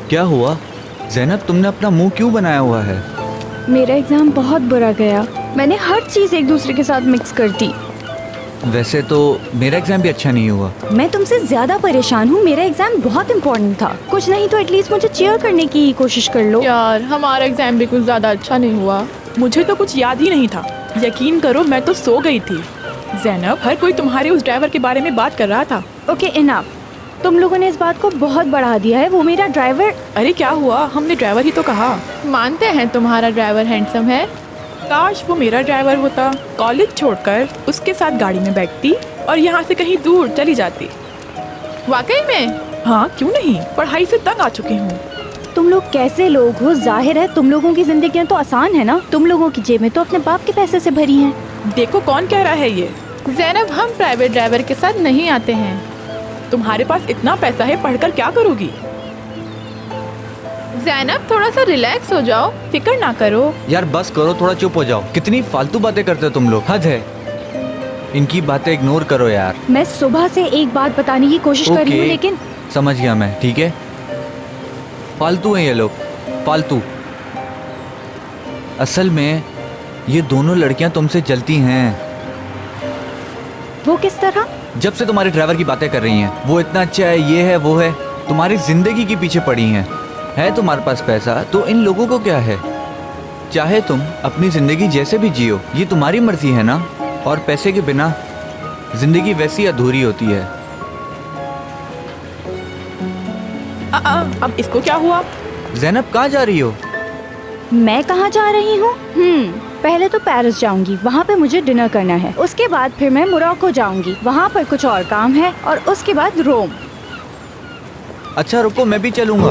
क्या हुआ ज़ैनब, तुमने अपना मुंह क्यों बनाया हुआ है? मेरा एग्ज़ाम बहुत बुरा गया। मैंने हर चीज़ एक दूसरे के साथ मिक्स कर दी। वैसे तो मेरा एग्ज़ाम भी अच्छा नहीं हुआ। मैं तुमसे ज़्यादा परेशान हूँ। मेरा एग्ज़ाम बहुत इम्पोर्टेंट था। कुछ नहीं तो एटलीस्ट मुझे चीयर करने की कोशिश कर लो। यार हमारा एग्जाम भी कुछ ज़्यादा अच्छा नहीं हुआ। मुझे तो कुछ याद ही नहीं था। यकीन करो मैं तो सो गई थी। ज़ैनब, हर कोई तुम्हारे उस ड्राइवर के बारे में बात कर रहा था। Okay enough. तुम लोगों ने इस बात को बहुत बढ़ा दिया है। वो मेरा ड्राइवर। अरे क्या हुआ, हमने ड्राइवर ही तो कहा। मानते हैं तुम्हारा ड्राइवर हैंडसम है। काश वो मेरा ड्राइवर होता। कॉलेज छोड़कर उसके साथ गाड़ी में बैठती और यहाँ से कहीं दूर चली जाती। वाकई में? हाँ क्यों नहीं, पढ़ाई से तंग आ चुकी हूँ। तुम लोग कैसे लोग हो? जाहिर है तुम लोगों की जिंदगियां तो आसान है ना। तुम लोगों की जेबें तो अपने बाप के पैसे से भरी हैं। देखो कौन कह रहा है ये। ज़ैनब, हम प्राइवेट ड्राइवर के साथ नहीं आते हैं। तुम्हारे पास इतना पैसा है, पढ़कर क्या करोगी? ज़ैनब थोड़ा सा रिलैक्स हो जाओ, फिक्र ना करो। यार बस करो, थोड़ा चुप हो जाओ। कितनी फालतू बातें करते हो तुम लोग, हद है। इनकी बातें इग्नोर करो यार। मैं सुबह से एक बात बताने की कोशिश कर रही हूँ लेकिन समझ गया मैं, ठीक है। फालतू हैं ये लोग, फालतू। असल में ये दोनों लड़कियां तुमसे जलती हैं। वो किस तरह? जब से तुम्हारे ड्राइवर की बातें कर रही हैं, वो इतना अच्छा है, ये है वो है, तुम्हारी जिंदगी के पीछे पड़ी हैं। है तुम्हारे पास पैसा तो इन लोगों को क्या है? चाहे तुम अपनी जिंदगी जैसे भी जियो, ये तुम्हारी मर्जी है ना। और पैसे के बिना जिंदगी वैसी अधूरी होती है। अब इसको क्या हुआ? ज़ैनब कहाँ जा रही हो? मैं कहाँ जा रही हूँ? पहले तो पेरिस जाऊंगी, वहाँ पे मुझे डिनर करना है। उसके बाद फिर मैं मोरक्को जाऊंगी, वहाँ पर कुछ और काम है। और उसके बाद रोम। अच्छा रुको, मैं भी चलूँगा।